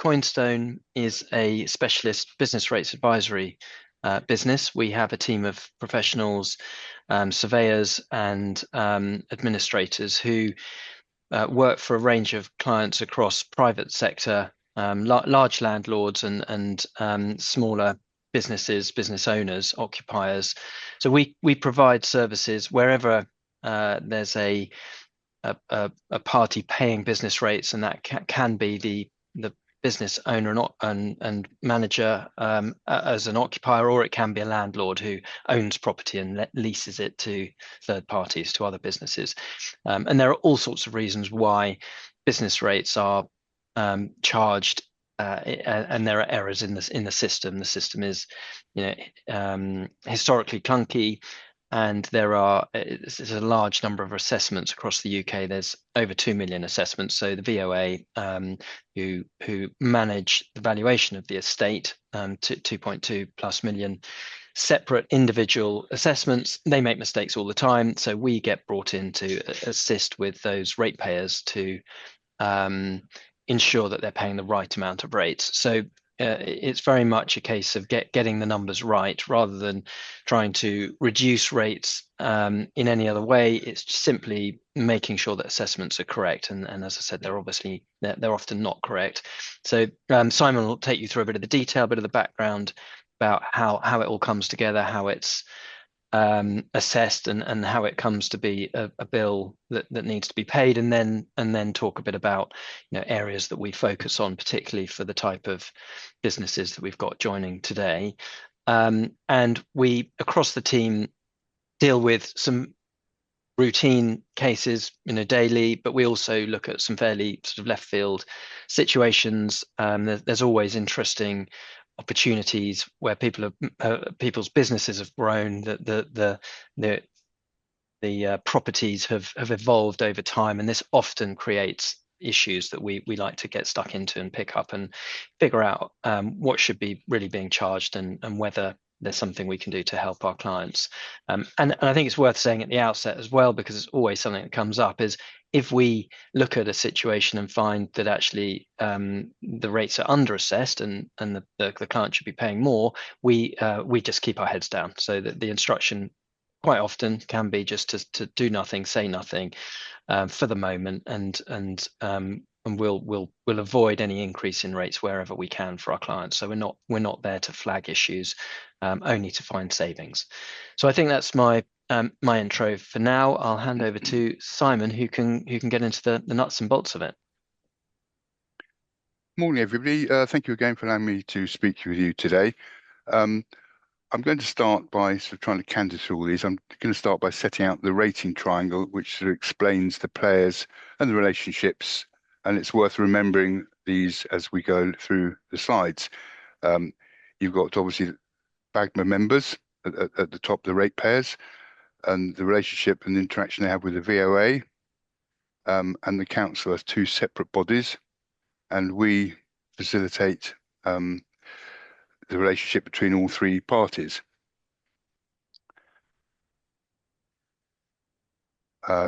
Coinstone is a specialist business rates advisory business. We have a team of professionals, surveyors and administrators who work for a range of clients across private sector, large landlords and smaller businesses, business owners, occupiers. So we provide services wherever there's a party paying business rates, and that can be the business owner and manager as an occupier, or it can be a landlord who owns property and leases it to third parties, to other businesses. And there are all sorts of reasons why business rates are charged, and there are errors in the system. The system is, historically clunky, and there's a large number of assessments across the UK. There's over 2 million assessments. So the VOA, who manage the valuation of the estate, to 2.2 plus million separate individual assessments, they make mistakes all the time. So we get brought in to assist with those ratepayers to ensure that they're paying the right amount of rates. So it's very much a case of getting the numbers right rather than trying to reduce rates in any other way. It's simply making sure that assessments are correct. And as I said, they're often not correct. So Simon will take you through a bit of the detail, a bit of the background about how it all comes together, how it's assessed, and how it comes to be a bill that needs to be paid, and then talk a bit about areas that we focus on, particularly for the type of businesses that we've got joining today. And we across the team deal with some routine cases daily, but we also look at some fairly sort of left field situations. There's always interesting opportunities where people's businesses have grown, that the properties have evolved over time, and this often creates issues that we like to get stuck into and pick up and figure out what should be really being charged, and whether there's something we can do to help our clients. And I think it's worth saying at the outset as well, because it's always something that comes up, is if we look at a situation and find that actually the rates are underassessed and the client should be paying more, we just keep our heads down. So that the instruction quite often can be just to do nothing, say nothing for the moment, and we'll avoid any increase in rates wherever we can for our clients. So we're not there to flag issues, only to find savings. So I think that's my intro for now. I'll hand over to Simon, who can get into the nuts and bolts of it. Morning, everybody. Thank you again for allowing me to speak with you today. I'm going to start by sort of trying to canter through all these. I'm going to start by setting out the rating triangle, which sort of explains the players and the relationships, and it's worth remembering these as we go through the slides. You've got obviously BAGMA members at the top, the ratepayers, and the relationship and the interaction they have with the VOA and the council as two separate bodies, and we facilitate the relationship between all three parties.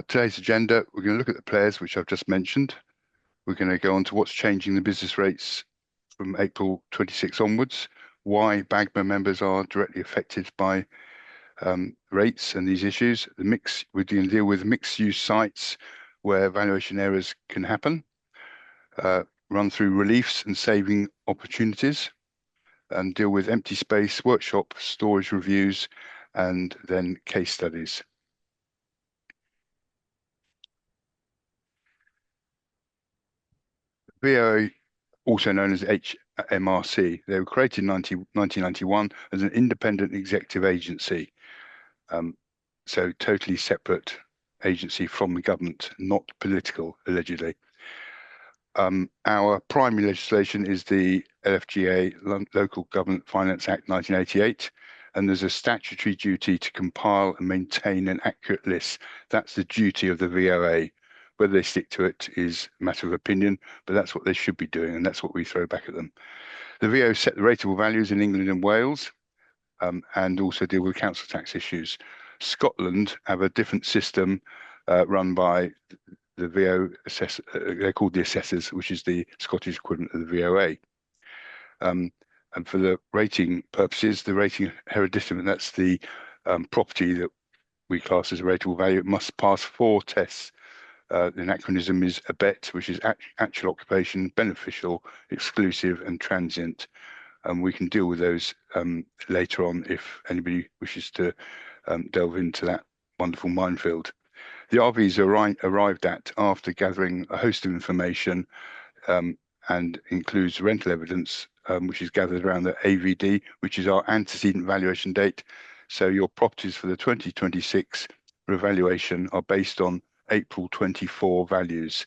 Today's agenda, we're going to look at the players, which I've just mentioned. We're going to go on to what's changing the business rates from April 26 onwards, why BAGMA members are directly affected by rates and these issues. We're going to deal with mixed-use sites where valuation errors can happen, run through reliefs and saving opportunities, and deal with empty space, workshop, storage reviews, and then case studies. VOA, also known as HMRC, they were created in 1991 as an independent executive agency, so totally separate agency from the government, not political, allegedly. Our primary legislation is the LFGA, Local Government Finance Act 1988, and there's a statutory duty to compile and maintain an accurate list. That's the duty of the VOA. Whether they stick to it is a matter of opinion, but that's what they should be doing, and that's what we throw back at them. The VOA set the rateable values in England and Wales, and also deal with council tax issues. Scotland have a different system run by the VO assess. They're called the assessors, which is the Scottish equivalent of the VOA. Um, and for the rating purposes, the rating hereditament, that's the property that we class as a rateable value. It must pass four tests. The anachronism is ABET, which is actual occupation, beneficial, exclusive, and transient. And we can deal with those later on if anybody wishes to delve into that wonderful minefield. The RVs are arrived at after gathering a host of information and includes rental evidence, which is gathered around the AVD, which is our antecedent valuation date. So your properties for the 2026 revaluation are based on April 24 values.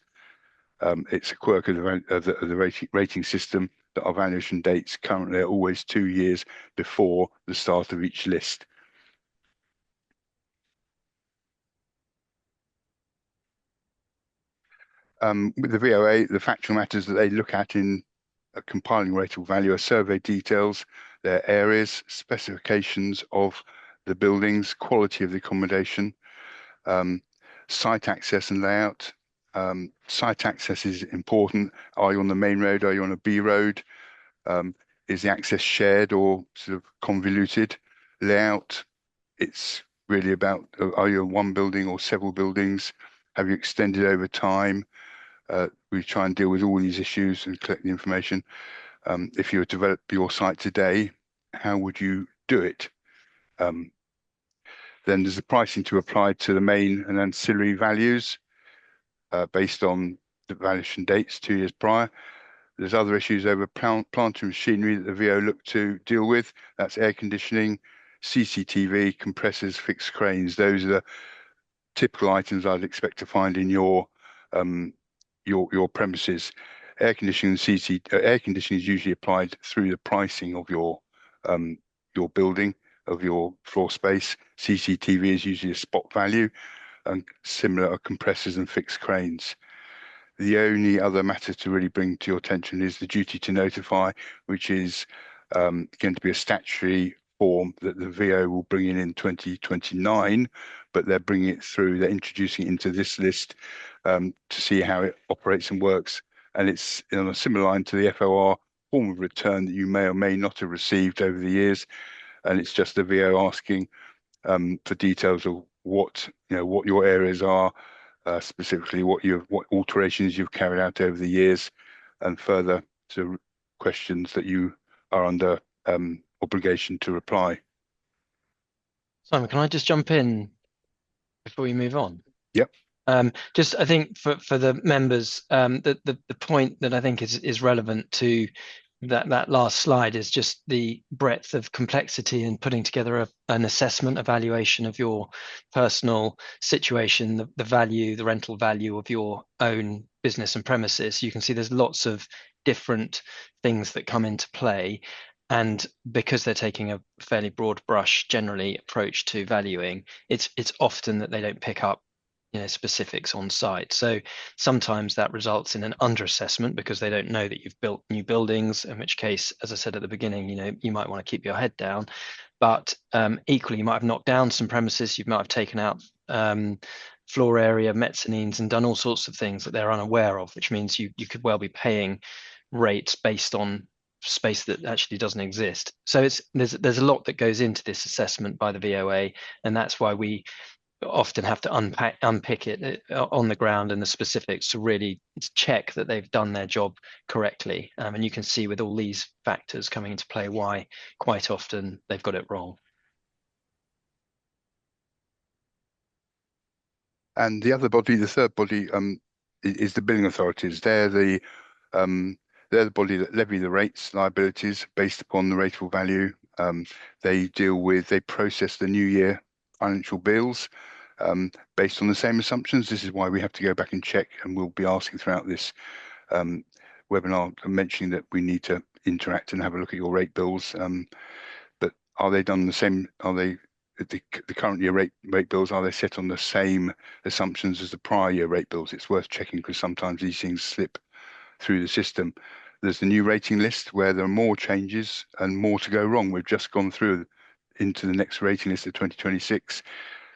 It's a quirk of the rating system that our valuation dates currently are always 2 years before the start of each list. With the VOA, the factual matters that they look at in compiling rateable value are survey details, their areas, specifications of the buildings, quality of the accommodation, site access and layout. Site access is important. Are you on the main road? Are you on a B road? Is the access shared or sort of convoluted? Layout, it's really about, are you in one building or several buildings? Have you extended over time? We try and deal with all these issues and collect the information. If you were to develop your site today, how would you do it? Then there's the pricing to apply to the main and ancillary values based on the valuation dates 2 years prior. There's other issues over plant and machinery that the VO look to deal with. That's air conditioning, CCTV, compressors, fixed cranes. Those are the typical items I'd expect to find in your premises. Air conditioning air conditioning is usually applied through the pricing of your building, of your floor space. CCTV is usually a spot value, and similar are compressors and fixed cranes. The only other matter to really bring to your attention is the duty to notify, which is going to be a statutory form that the VO will bring in 2029, but they're bringing it through, they're introducing it into this list to see how it operates and works. And it's on a similar line to the FOR form of return that you may or may not have received over the years. And it's just the VO asking for details of what your areas are, specifically what alterations you've carried out over the years, and further to questions that you are under obligation to reply. Simon, can I just jump in before we move on? Yep. Just I think for the members, the point that I think is relevant to that last slide is just the breadth of complexity in putting together an assessment evaluation of your personal situation, the value, the rental value of your own business and premises. You can see there's lots of different things that come into play. And because they're taking a fairly broad brush generally approach to valuing, it's often that they don't pick up specifics on site. So sometimes that results in an underassessment because they don't know that you've built new buildings, in which case, as I said at the beginning, you might want to keep your head down. But equally, you might have knocked down some premises, you might have taken out floor area, mezzanines, and done all sorts of things that they're unaware of, which means you could well be paying rates based on space that actually doesn't exist. So there's a lot that goes into this assessment by the VOA, and that's why we often have to unpick it on the ground and the specifics to really check that they've done their job correctly. And you can see with all these factors coming into play why quite often they've got it wrong. And the other body, the third body, is the billing authorities. They're the body that levy the rates, liabilities based upon the rateable value. They process the new year financial bills based on the same assumptions. This is why we have to go back and check, and we'll be asking throughout this webinar, mentioning that we need to interact and have a look at your rate bills. But are they done the same? Are they the current year rate bills? Are they set on the same assumptions as the prior year rate bills? It's worth checking because sometimes these things slip through the system. There's the new rating list where there are more changes and more to go wrong. We've just gone through into the next rating list of 2026.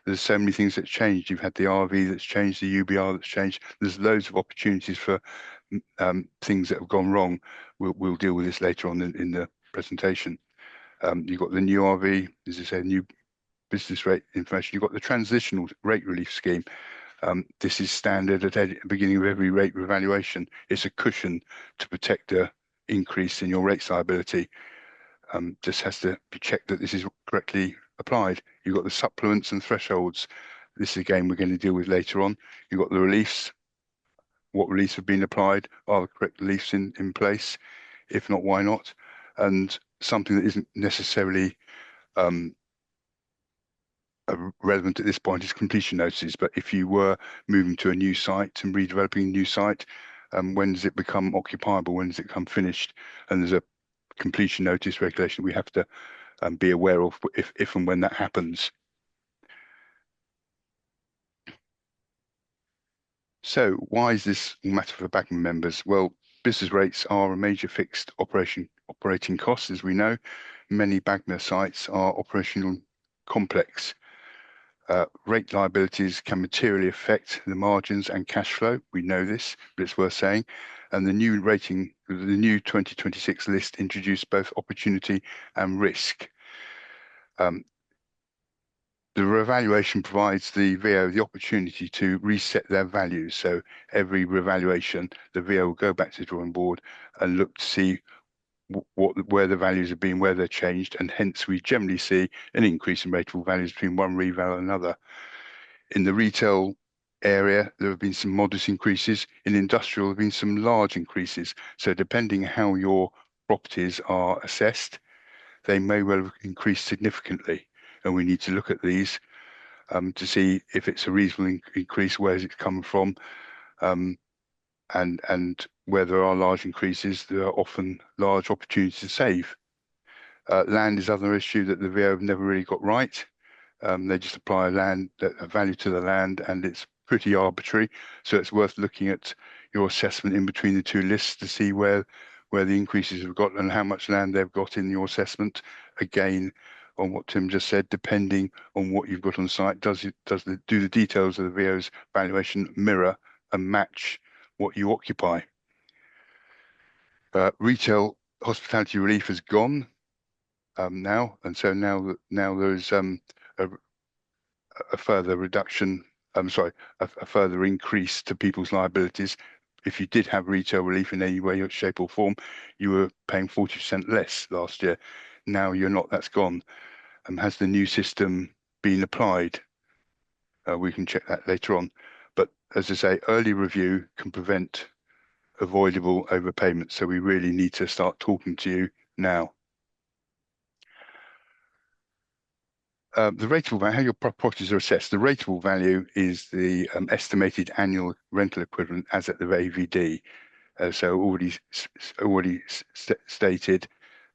There's so many things that's changed. You've had the RV that's changed, the UBR that's changed. There's loads of opportunities for things that have gone wrong. We'll deal with this later on in the presentation. You've got the new RV, as I say, new business rate information. You've got the transitional rate relief scheme. This is standard at the beginning of every rate revaluation. It's a cushion to protect the increase in your rates liability. Just has to be checked that this is correctly applied. You've got the supplements and thresholds. This again we're going to deal with later on. You've got the reliefs. What reliefs have been applied? Are the correct reliefs in place? If not, why not? And something that isn't necessarily um, relevant at this point is completion notices. But if you were moving to a new site and redeveloping a new site, when does it become occupiable? When does it become finished? And there's a completion notice regulation we have to be aware of if and when that happens. So why is this a matter for BAGMA members? Well, business rates are a major fixed operating cost, as we know. Many BAGMA sites are operational complex. Rate liabilities can materially affect the margins and cash flow. We know this, but it's worth saying. And the new 2026 list introduced both opportunity and risk. The revaluation provides the VO the opportunity to reset their values. So every revaluation, the VO will go back to the drawing board and look to see where the values have been, where they're changed, and hence we generally see an increase in rateable values between one reval and another. In the retail area, there have been some modest increases. In industrial, there have been some large increases. So depending how your properties are assessed, they may well have increased significantly. And we need to look at these to see if it's a reasonable increase, where has it come from, and where there are large increases, there are often large opportunities to save. Land is another issue that the VO have never really got right. They just apply a value to the land, and it's pretty arbitrary. So it's worth looking at your assessment in between the two lists to see where the increases have got and how much land they've got in your assessment. Again, on what Tim just said, depending on what you've got on site, do the details of the VO's valuation mirror and match what you occupy? Retail hospitality relief has gone now, and so now there's a further reduction. Sorry, a further increase to people's liabilities. If you did have retail relief in any way, shape, or form, you were paying 40% less last year. Now you're not. That's gone. Has the new system been applied? We can check that later on. But as I say, early review can prevent avoidable overpayments. So we really need to start talking to you now. The rateable value, how your properties are assessed. The rateable value is the estimated annual rental equivalent as at the AVD. So already stated,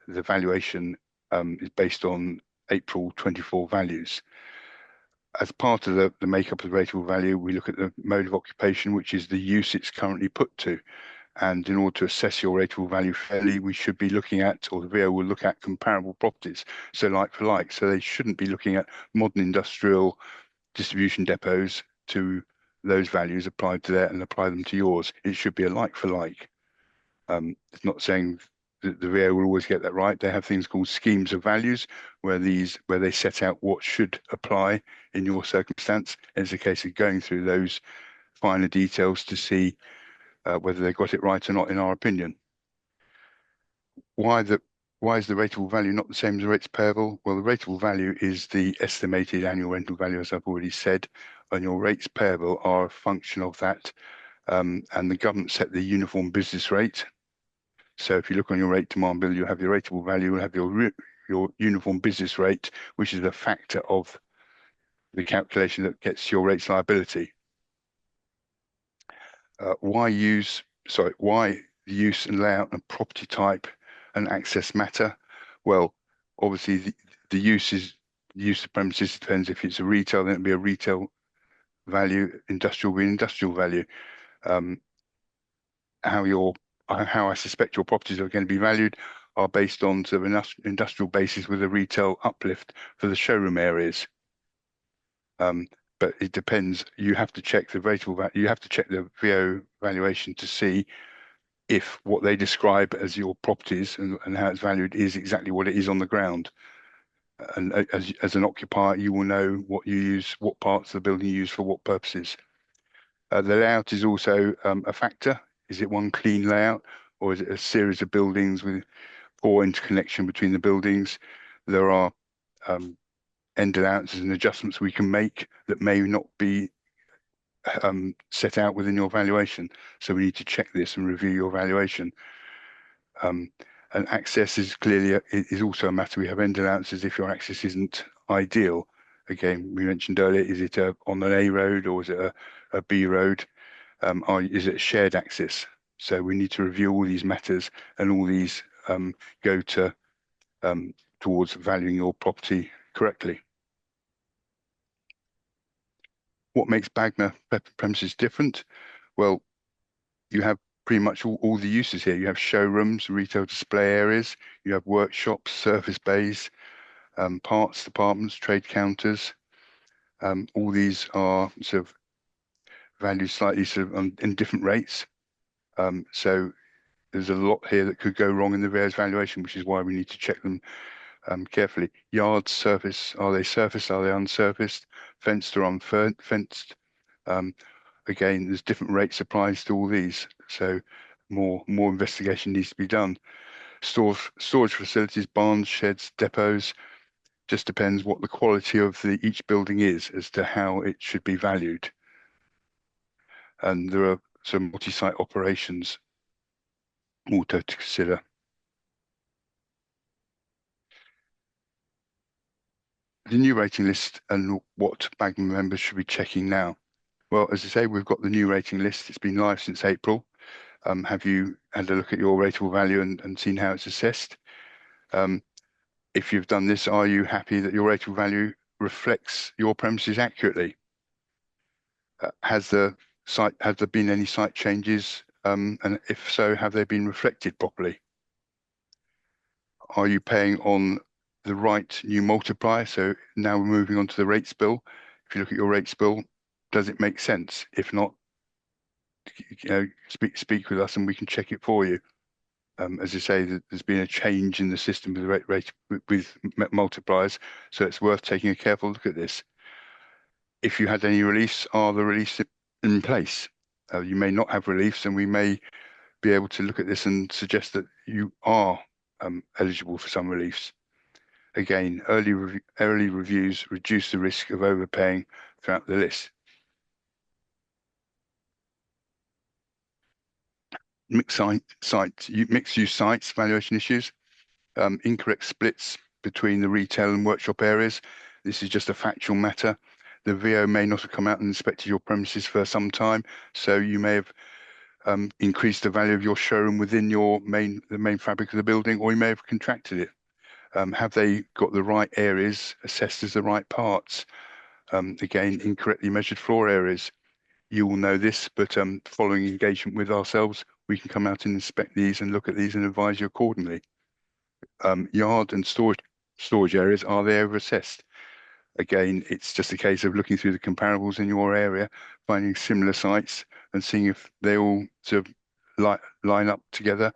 the valuation is based on April 24 values. As part of the makeup of the rateable value, we look at the mode of occupation, which is the use it's currently put to. And in order to assess your rateable value fairly, we should be looking at, or the VO will look at, comparable properties. So like for like. So they shouldn't be looking at modern industrial distribution depots to those values applied to there and apply them to yours. It should be a like for like. It's not saying that the VO will always get that right. They have things called schemes of values where they set out what should apply in your circumstance. And it's a case of going through those finer details to see whether they got it right or not, in our opinion. Why is the rateable value not the same as the rates payable? Well, the rateable value is the estimated annual rental value, as I've already said, and your rates payable are a function of that. And the government set the uniform business rate. So if you look on your rate demand bill, you have your rateable value, you have your uniform business rate, which is a factor of the calculation that gets your rates liability. Why the use and layout and property type and access matter? Well, obviously the use of premises depends. If it's a retail, then it'll be a retail value, industrial will be industrial value. How I suspect your properties are going to be valued are based on sort of industrial basis with a retail uplift for the showroom areas. Um, but it depends. You have to check the rateable value. You have to check the VO valuation to see if what they describe as your properties and how it's valued is exactly what it is on the ground. And as an occupier, you will know what you use, what parts of the building you use for what purposes. The layout is also a factor. Is it one clean layout, or is it a series of buildings with poor interconnection between the buildings? There are um, end allowances and adjustments we can make that may not be set out within your valuation. So we need to check this and review your valuation. Um, and access is clearly is also a matter. We have end allowances if your access isn't ideal. Again, we mentioned earlier, is it on an A road or is it a B road? Is it shared access? So we need to review all these matters, and all these go to towards valuing your property correctly. What makes BAGMA premises different? Well, you have pretty much all the uses here. You have showrooms, retail display areas, you have workshops, service bays, parts departments, trade counters. All these are sort of valued slightly sort of in different rates. So there's a lot here that could go wrong in the various valuation, which is why we need to check them carefully. Yards, surface, are they surfaced? Are they unsurfaced? Fenced or unfenced? Um, Again, there's different rates applies to all these. So more investigation needs to be done. Storage facilities, barns, sheds, depots, just depends what the quality of each building is as to how it should be valued. And there are some multi-site operations also to consider. The new rating list and what BAGMA members should be checking now. Well, as I say, we've got the new rating list. It's been live since April. Have you had a look at your rateable value and seen how it's assessed? Um, if you've done this, are you happy that your rateable value reflects your premises accurately? Has there been any site changes? And if so, have they been reflected properly? Are you paying on the right new multiplier? So now we're moving on to the rates bill. If you look at your rates bill, does it make sense? If not, speak with us and we can check it for you. As I say, there's been a change in the system with rate with multipliers, so it's worth taking a careful look at this. If you had any reliefs, are the reliefs in place? You may not have reliefs, and we may be able to look at this and suggest that you are eligible for some reliefs. Again, early reviews reduce the risk of overpaying throughout the list. Mixed use sites, valuation issues, incorrect splits between the retail and workshop areas. This is just a factual matter. The VO may not have come out and inspected your premises for some time, so you may have increased the value of your showroom within the main fabric of the building, or you may have contracted it. Have they got the right areas assessed as the right parts? Again, incorrectly measured floor areas. You will know this, but following engagement with ourselves, we can come out and inspect these and look at these and advise you accordingly. Yard and storage areas, are they over assessed? Again, it's just a case of looking through the comparables in your area, finding similar sites and seeing if they all sort of line up together.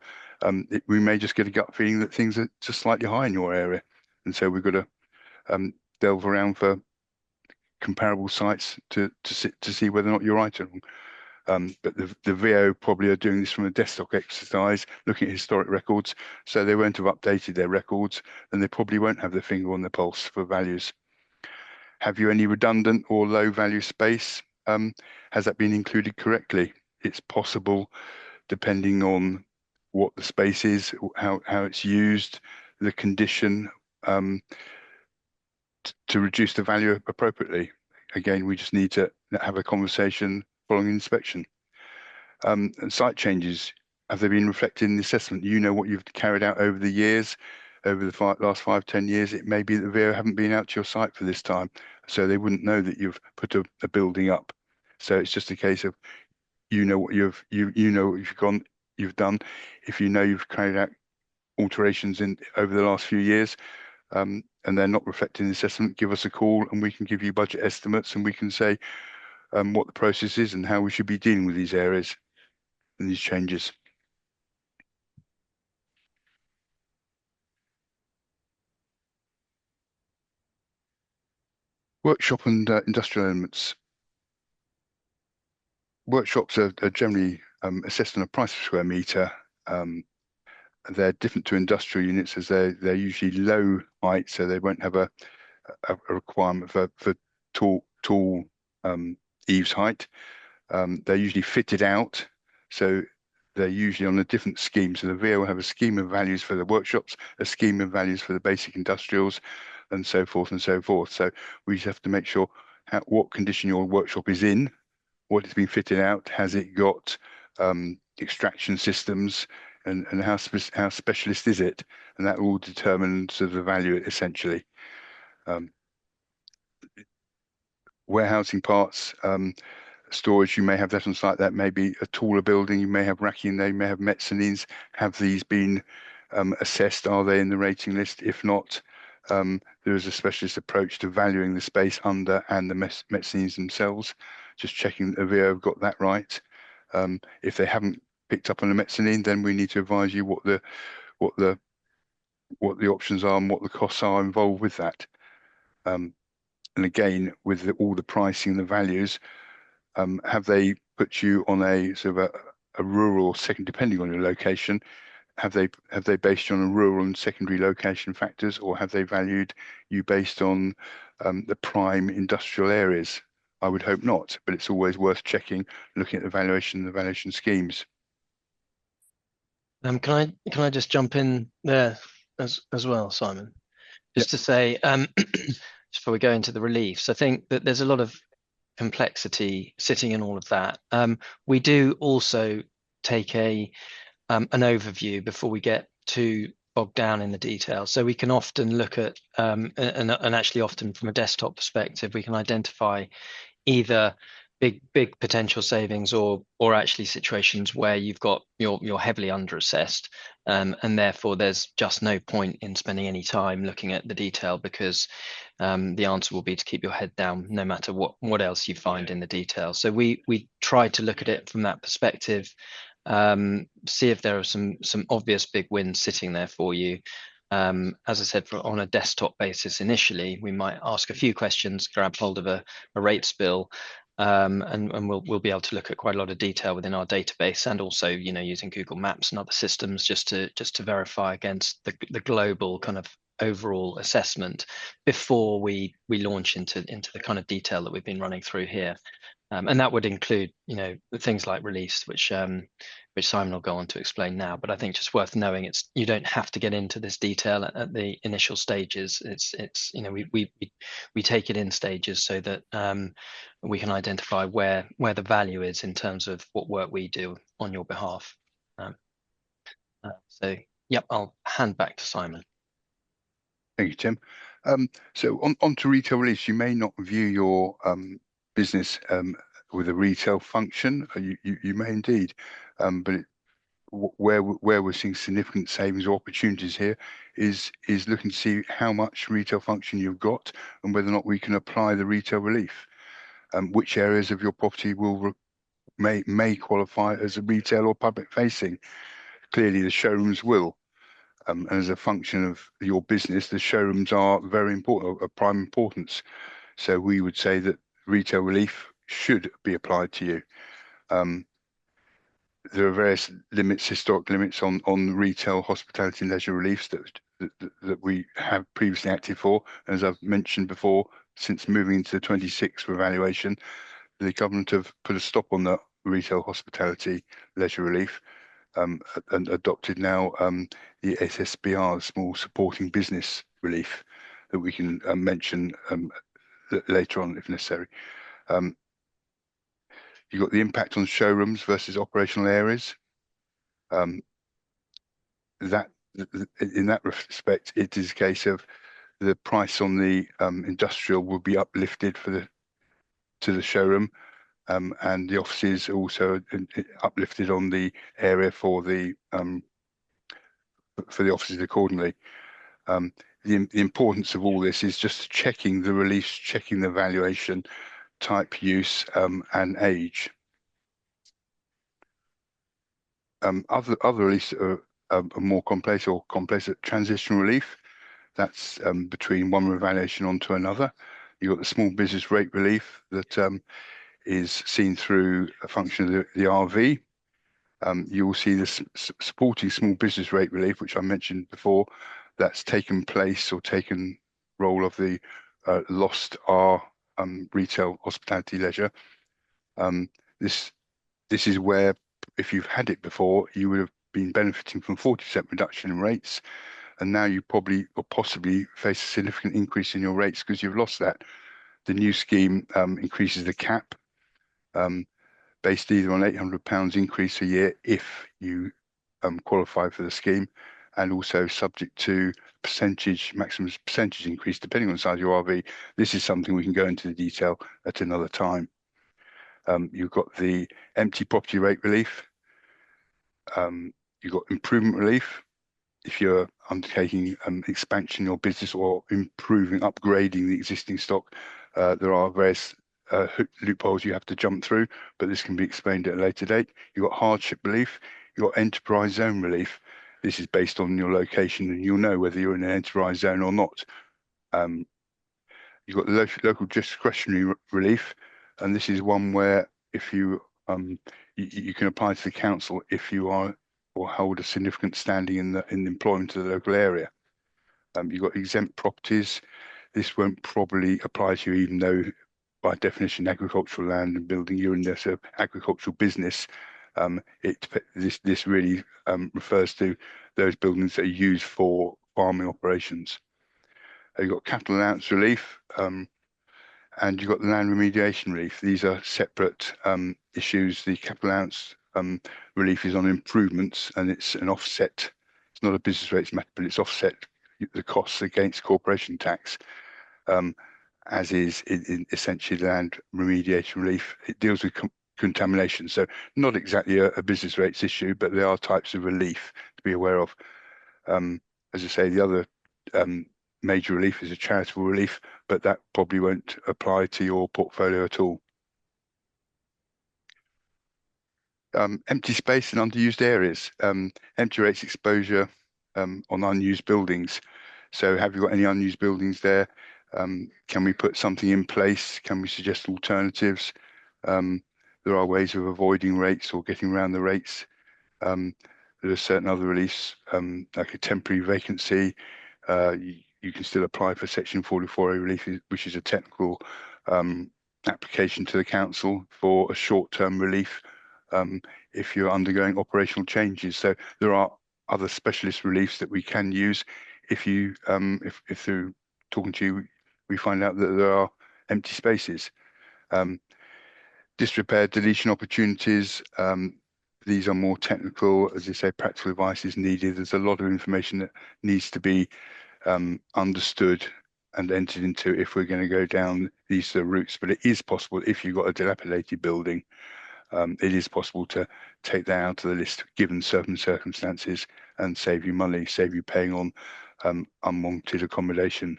We may just get a gut feeling that things are just slightly high in your area. And so we've got to delve around for comparable sites to see whether or not you're right or wrong. But the VO probably are doing this from a desktop exercise, looking at historic records, so they won't have updated their records, and they probably won't have their finger on the pulse for values. Have you any redundant or low value space? Has that been included correctly? It's possible, depending on what the space is, how it's used, the condition, to reduce the value appropriately. Again, we just need to have a conversation following inspection. And site changes, have they been reflected in the assessment? You know what you've carried out over the years, over the last 5, 10 years. It may be that the VO haven't been out to your site for this time, so they wouldn't know that you've put a building up. So it's just a case of you know what you know what you've done. If you know you've carried out alterations in over the last few years, and they're not reflected in the assessment, give us a call and we can give you budget estimates and we can say what the process is and how we should be dealing with these areas and these changes. Workshop and industrial elements. Workshops are generally assessed on a price per square metre. They're different to industrial units as they're usually low height, so they won't have a requirement for tall eaves height. They're usually fitted out, so they're usually on a different scheme. So the VO will have a scheme of values for the workshops, a scheme of values for the basic industrials, and so forth and so forth. So we just have to make sure what condition your workshop is in, what it's been fitted out, has it got extraction systems, and how specialist is it, and that will determine sort of the value essentially. Warehousing parts, storage, you may have that on site. That may be a taller building. You may have racking there. You may have mezzanines. Have these been assessed? Are they in the rating list? If not, there is a specialist approach to valuing the space under and the mezzanines themselves. Just checking that the VO have got that right. If they haven't picked up on a mezzanine, then we need to advise you what the options are and what the costs are involved with that. And again, with all the pricing and the values, have they put you on a sort of a rural or second, depending on your location, have they based you on a rural and secondary location factors, or have they valued you based on the prime industrial areas? I would hope not, but it's always worth checking, looking at the valuation schemes. Can I just jump in there as well, Simon? Yep. Just to say, just before we go into the reliefs, I think that there's a lot of complexity sitting in all of that. We do also take an overview before we get too bogged down in the details. So we can often look at and actually often from a desktop perspective, we can identify either big potential savings or actually situations where you're heavily under assessed, and therefore there's just no point in spending any time looking at the detail because the answer will be to keep your head down no matter what else you find in the detail. So we try to look at it from that perspective, see if there are some obvious big wins sitting there for you. As I said, on a desktop basis initially, we might ask a few questions, grab hold of a rates bill, and we'll be able to look at quite a lot of detail within our database, and also using Google Maps and other systems just to verify against the global kind of overall assessment before we launch into the kind of detail that we've been running through here. And that would include, things like release, which Simon will go on to explain now. But I think just worth knowing, you don't have to get into this detail at the initial stages. It's we take it in stages so that we can identify where the value is in terms of what work we do on your behalf. So, yep, I'll hand back to Simon. Thank you, Tim. So on to retail release, you may not view your business with a retail function. You may indeed, but where we're seeing significant savings or opportunities here is looking to see how much retail function you've got and whether or not we can apply the retail relief. Which areas of your property may qualify as a retail or public facing. Clearly, the showrooms will. And as a function of your business, the showrooms are very important, of prime importance. So we would say that retail relief should be applied to you. There are various limits, historic limits on retail, hospitality and leisure reliefs that we have previously acted for. As I've mentioned before, since moving into the 26 evaluation, the government have put a stop on the retail, hospitality, leisure relief, and adopted now the SSBR, small supporting business relief, that we can mention later on if necessary. You've got the impact on showrooms versus operational areas. That in that respect, it is a case of the price on the industrial will be uplifted to the showroom, and the offices also uplifted on the area for the offices accordingly. the importance of all this is just checking the reliefs, checking the valuation, type, use, and age. Other reliefs are more complex or complex. Transition relief, that's between one revaluation onto another. You've got the small business rate relief that is seen through a function of the RV. You will see this supporting small business rate relief, which I mentioned before, that's taken place or taken role of the lost R retail, hospitality, leisure. Um, this this is where, if you've had it before, you would have been benefiting from 40% reduction in rates, and now you probably or possibly face a significant increase in your rates because you've lost that. The new scheme increases the cap, um, based either on £800 increase a year if you qualify for the scheme, and also subject to maximum percentage increase depending on the size of your RV. This is something we can go into the detail at another time. You've got the empty property rate relief. You've got improvement relief if you're undertaking expansion in your business or improving, upgrading the existing stock. There are various loopholes you have to jump through, but this can be explained at a later date. You've got hardship relief. You've got enterprise zone relief. This is based on your location, and you'll know whether you're in an enterprise zone or not. Um, you've got the local discretionary relief, and this is one where if you can apply to the council if you are or hold a significant standing in the employment of the local area. You've got exempt properties. This won't probably apply to you, even though by definition agricultural land and building, you're in this agricultural business. This really refers to those buildings that are used for farming operations. You've got capital allowance relief, and you've got the land remediation relief. These are separate issues. The capital allowance relief is on improvements, and it's an offset. It's not a business rates matter, but it's offset the costs against corporation tax, as is essentially land remediation relief. It deals with contamination, so not exactly a business rates issue, but there are types of relief to be aware of. As I say, the other major relief is a charitable relief, but that probably won't apply to your portfolio at all. Empty space and underused areas, empty rates exposure on unused buildings. So have you got any unused buildings there? Can we put something in place? Can we suggest alternatives? There are ways of avoiding rates or getting around the rates. There are certain other reliefs, like a temporary vacancy. You can still apply for Section 44A relief, which is a technical application to the council for a short-term relief if you're undergoing operational changes. So there are other specialist reliefs that we can use if through talking to you, we find out that there are empty spaces. Disrepair, deletion opportunities. These are more technical. As you say, practical advice is needed. There's a lot of information that needs to be understood and entered into if we're going to go down these routes. But it is possible if you've got a dilapidated building, it is possible to take that out of the list given certain circumstances and save you money, save you paying on unwanted accommodation,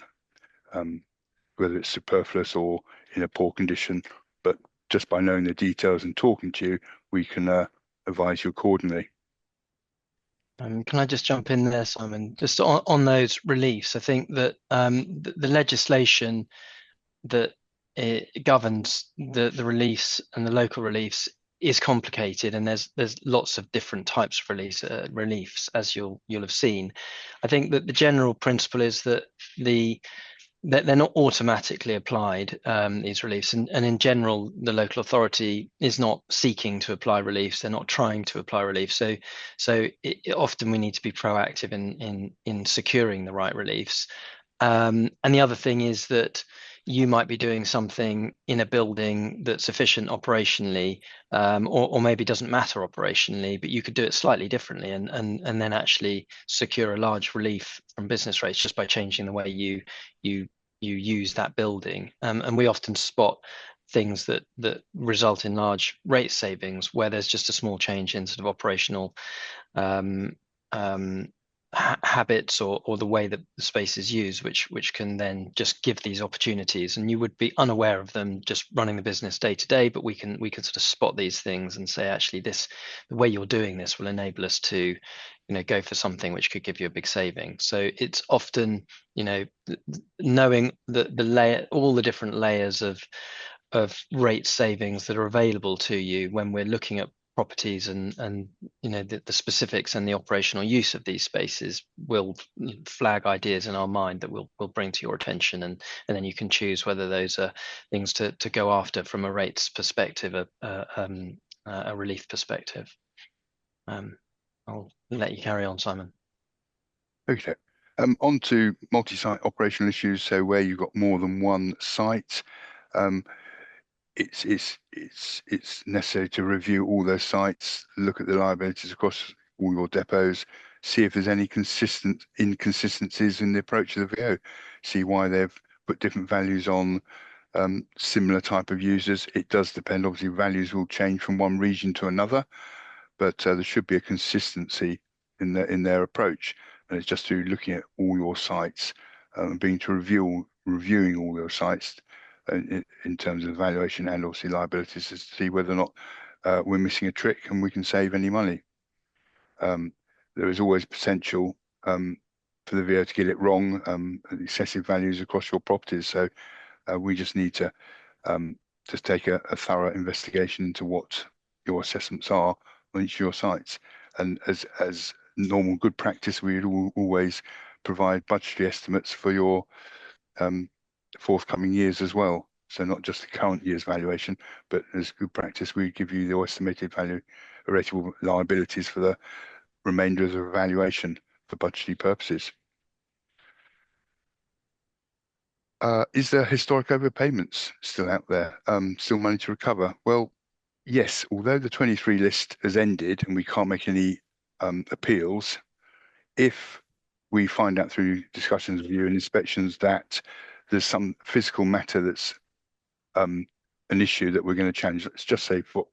whether it's superfluous or in a poor condition. But just by knowing the details and talking to you, we can advise you accordingly. Can I just jump in there, Simon? Just on those reliefs, I think that the legislation that governs the reliefs and the local reliefs is complicated, and there's lots of different types of reliefs, as you'll have seen. I think that the general principle is that they're not automatically applied, these reliefs, and in general the local authority is not seeking to apply reliefs. They're not trying to apply relief, so often we need to be proactive in securing the right reliefs. And the other thing is that you might be doing something in a building that's efficient operationally, or maybe doesn't matter operationally, but you could do it slightly differently and then actually secure a large relief from business rates just by changing the way you use that building. And we often spot things that result in large rate savings where there's just a small change in sort of operational habits or the way that the space is used, which can then just give these opportunities. And you would be unaware of them just running the business day to day, but we can sort of spot these things and say, actually, this the way you're doing this will enable us to, go for something which could give you a big saving. So it's often, knowing the layer, all the different layers of rate savings that are available to you when we're looking at properties, and the specifics and the operational use of these spaces will flag ideas in our mind that we'll bring to your attention, and then you can choose whether those are things to go after from a rates perspective, a relief perspective. I'll let you carry on, Simon. Okay. On to multi-site operational issues. So where you've got more than one site, um, it's necessary to review all those sites, look at the liabilities across all your depots, see if there's any consistent inconsistencies in the approach of the VO, see why they've put different values on similar type of users. It does depend, obviously, values will change from one region to another, but there should be a consistency in their approach. And it's just through looking at all your sites and being to reviewing all your sites in terms of valuation and obviously liabilities to see whether or not we're missing a trick and we can save any money. Um, there is always potential for the VO to get it wrong, excessive values across your properties. So we just need to just take a thorough investigation into what your assessments are on each of your sites. And as normal good practice, we would always provide budgetary estimates for your um, forthcoming years as well. So not just the current year's valuation, but as good practice, we give you the estimated value, rateable liabilities for the remainder of the evaluation for budgetary purposes. Is there historic overpayments still out there? Still money to recover? Well, yes, although the 23 list has ended and we can't make any appeals, if we find out through discussions with you and inspections that there's some physical matter that's an issue that we're going to change, let's just say for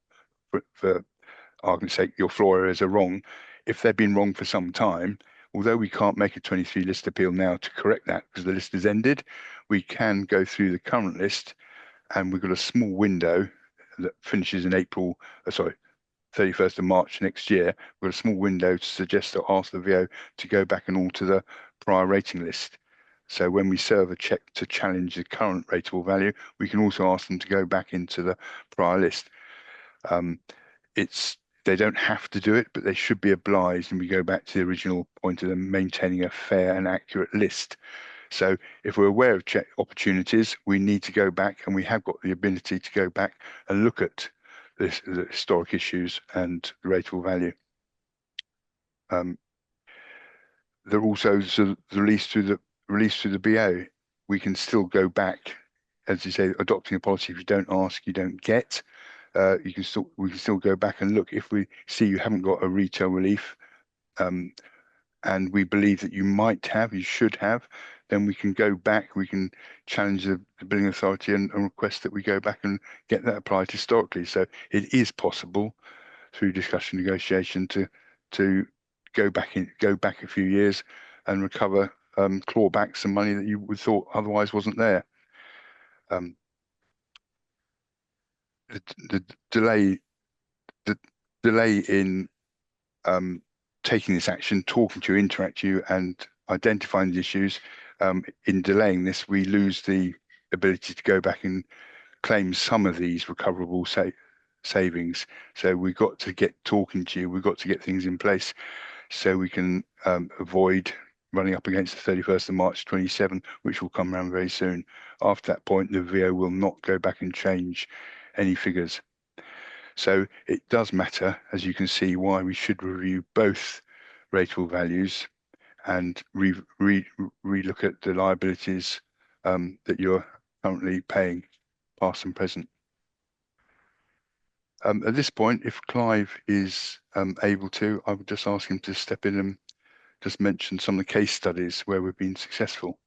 argument's sake, your floor areas are wrong. If they've been wrong for some time, although we can't make a 23 list appeal now to correct that because the list has ended, we can go through the current list and we've got a small window that finishes in April, sorry, 31st of March next year. We've got a small window to suggest or ask the VO to go back and alter the prior rating list. So when we serve a check to challenge the current rateable value, we can also ask them to go back into the prior list. Um, it's they don't have to do it, but they should be obliged. And we go back to the original point of them maintaining a fair and accurate list. So if we're aware of check opportunities, we need to go back, and we have got the ability to go back and look at the historic issues and the rateable value. They're also sort of released through the BO. We can still go back, as you say, adopting a policy. If you don't ask, you don't get. We can still go back and look if we see you haven't got a retail relief, and we believe that you should have, then we can go back, we can challenge the building authority and request that we go back and get that applied historically. So it is possible through discussion negotiation to go back a few years and recover, claw back some money that you would thought otherwise wasn't there. Um, the delay the delay in taking this action, talking to you, interact you, and identifying the issues. In delaying this, we lose the ability to go back and claim some of these recoverable savings. So we've got to get talking to you. We've got to get things in place so we can avoid running up against the 31st of March 27, which will come around very soon. After that point, the VO will not go back and change any figures. So it does matter, as you can see, why we should review both rateable values and re-look at the liabilities that you're currently paying, past and present. At this point, if Clive is able to, I would just ask him to step in and just mention some of the case studies where we've been successful.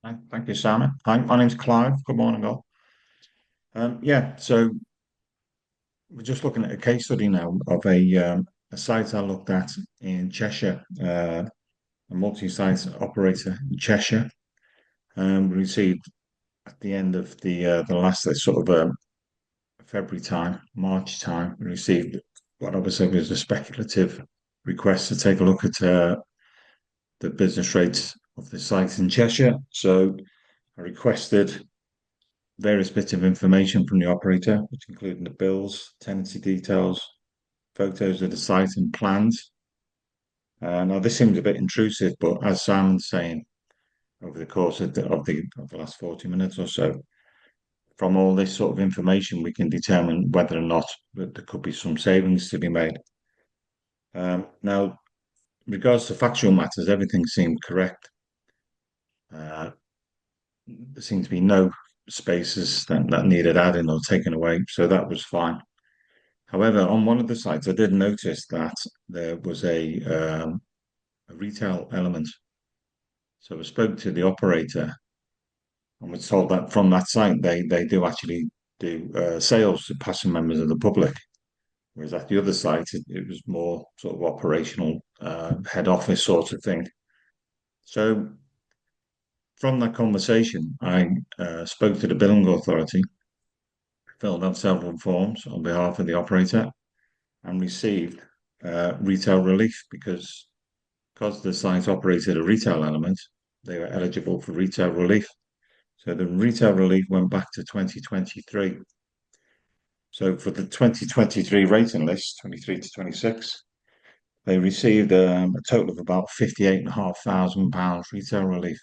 Thank you, Simon. Hi, my name's Clive. Good morning, all. Yeah, so we're just looking at a case study now of a a site I looked at in Cheshire, a multi-site operator in Cheshire, we received at the end of the last sort of February time, March time, we received what obviously was a speculative request to take a look at the business rates of the site in Cheshire. So I requested various bits of information from the operator, which included the bills, tenancy details, photos of the site and plans. Now this seems a bit intrusive, but as Simon's saying, over the course of the last 40 minutes or so, from all this sort of information, we can determine whether or not that there could be some savings to be made. Now, in regards to factual matters, everything seemed correct. There seemed to be no spaces that needed adding or taken away, so that was fine. However, on one of the sites, I did notice that there was a retail element. So I spoke to the operator and was told that from that site, they do actually do sales to passing members of the public. Whereas at the other site, it was more sort of operational, head office sort of thing. So from that conversation, I spoke to the billing authority, filled out several forms on behalf of the operator, and received retail relief because the site operated a retail element, they were eligible for retail relief. So the retail relief went back to 2023. So for the 2023 rating list, 23 to 26, they received a total of about £58,500 retail relief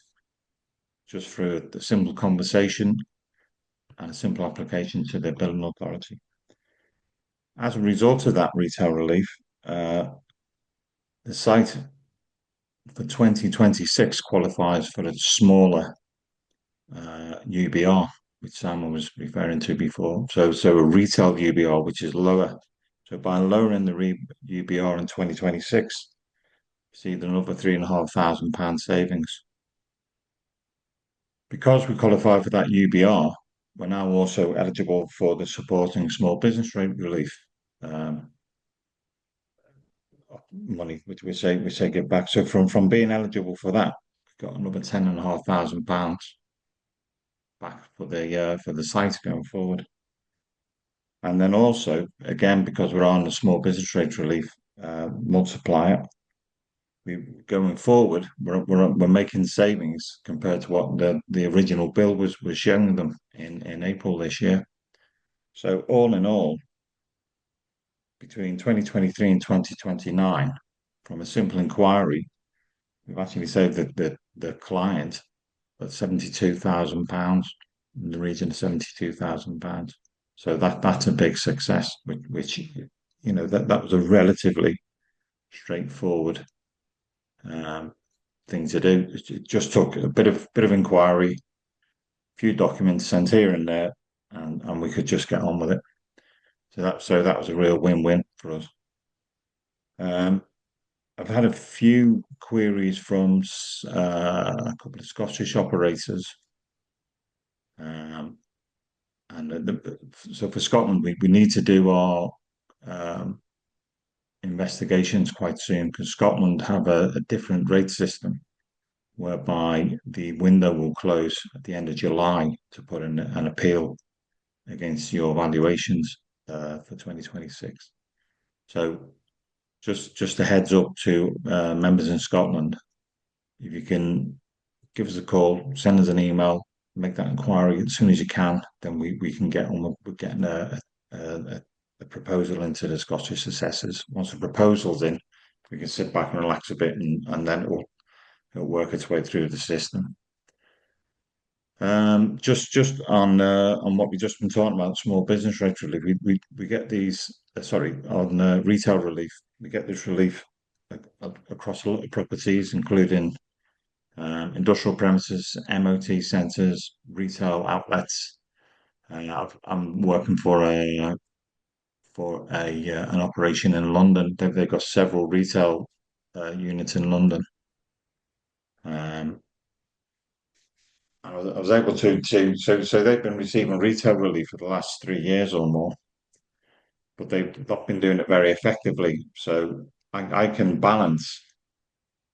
just through a simple conversation and a simple application to the billing authority. As a result of that retail relief, the site for 2026 qualifies for a smaller UBR, which Simon was referring to before. So a retail UBR, which is lower. So by lowering the UBR in 2026, see another £3,500 savings. Because we qualify for that UBR, we're now also eligible for the supporting small business rate relief money, which we say give back. So from being eligible for that, we've got another £10,500 back for the site going forward. And then also, again, because we're on the small business rate relief multiplier, going forward, we're making savings compared to what the original bill was showing them in April this year. So all in all, between 2023 and 2029, from a simple inquiry, we've actually saved the client at £72,000, in the region of £72,000. So that's a big success, which you know that was a relatively straightforward thing to do. It just took a bit of inquiry, a few documents sent here and there, and we could just get on with it. So that was a real win-win for us. I've had a few queries from a couple of Scottish operators. So for Scotland, we need to do our investigations quite soon because Scotland have a different rate system whereby the window will close at the end of July to put in an appeal against your valuations for 2026. So just a heads up to members in Scotland, if you can give us a call, send us an email, make that inquiry as soon as you can, then we can get on with getting a proposal into the Scottish assessors. Once the proposal's in, we can sit back and relax a bit, and then it'll work its way through the system. Just on what we've just been talking about, small business rate relief, we get these. Sorry, on retail relief, we get this relief across a lot of properties, including industrial premises, MOT centres, retail outlets. I'm working for an operation in London. They've got several retail units in London. I was able to so they've been receiving retail relief for the last 3 years or more. but they've not been doing it very effectively. So I can balance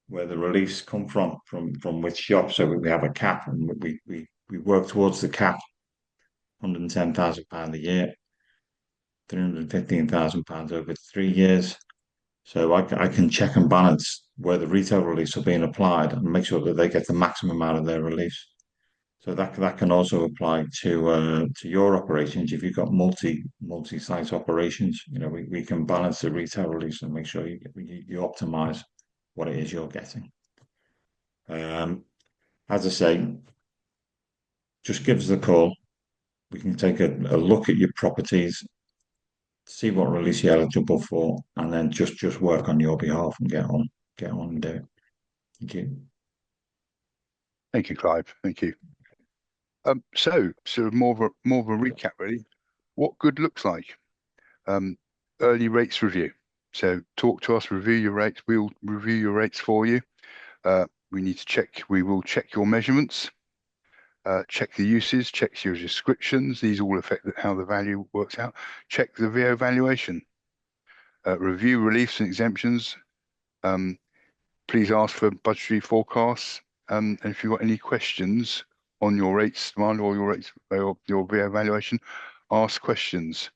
where the reliefs come from which shop. So we have a cap, and we work towards the cap, £110,000 a year, £315,000 over 3 years. So I can check and balance where the retail reliefs are being applied and make sure that they get the maximum out of their reliefs. So that can also apply to your operations. If you've got multi-site operations, we can balance the retail release and make sure you optimize what it is you're getting. As I say, just give us a call. We can take a look at your properties, see what release you're eligible for, and then just work on your behalf and get on and do it. Thank you. Thank you, Clive. Thank you. So sort of more of a recap, really. What good looks like. Early rates review. So talk to us, review your rates. We'll review your rates for you. We will check your measurements, check the uses, check your descriptions. These all affect how the value works out. Check the VO valuation. Review reliefs and exemptions. Please ask for budgetary forecasts. And if you've got any questions on your rates demand or your rates or your VO valuation, ask questions.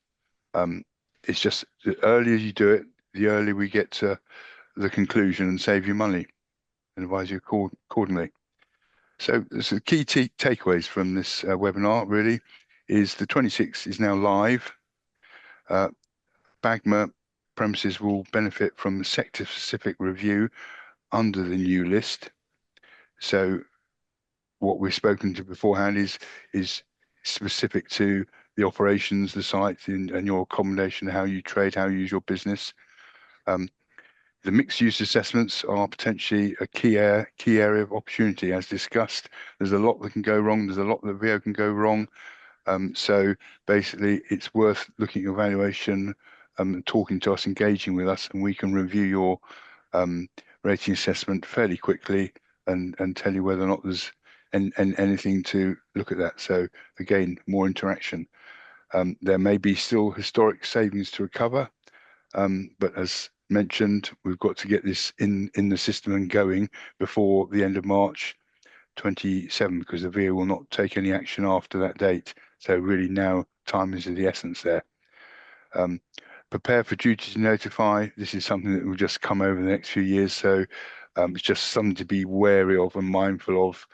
It's just the earlier you do it, the earlier we get to the conclusion and save you money and advise you accordingly. So the key takeaways from this webinar really is the 26 is now live. BAGMA premises will benefit from sector-specific review under the new list. So what we've spoken to beforehand is specific to the operations, the site, and your accommodation, how you trade, how you use your business. The mixed use assessments are potentially a key area of opportunity, as discussed. There's a lot that can go wrong. There's a lot that VO can go wrong. So basically, it's worth looking at your valuation, talking to us, engaging with us, and we can review your rating assessment fairly quickly and tell you whether or not there's anything to look at that. So again, more interaction. There may be still historic savings to recover, but as mentioned, we've got to get this in the system and going before the end of March 27, because the VIA will not take any action after that date. So really now time is of the essence there. Prepare for duty to notify. This is something that will just come over the next few years. So it's just something to be wary of and mindful of,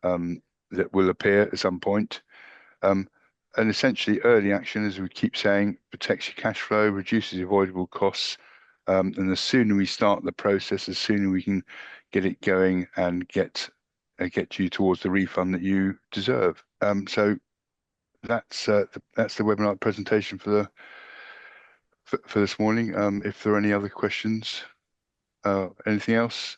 that will appear at some point. And essentially early action, as we keep saying, protects your cash flow, reduces avoidable costs. And the sooner we start the process, the sooner we can get it going and get you towards the refund that you deserve. So that's the webinar presentation for this morning. If there are any other questions, anything else?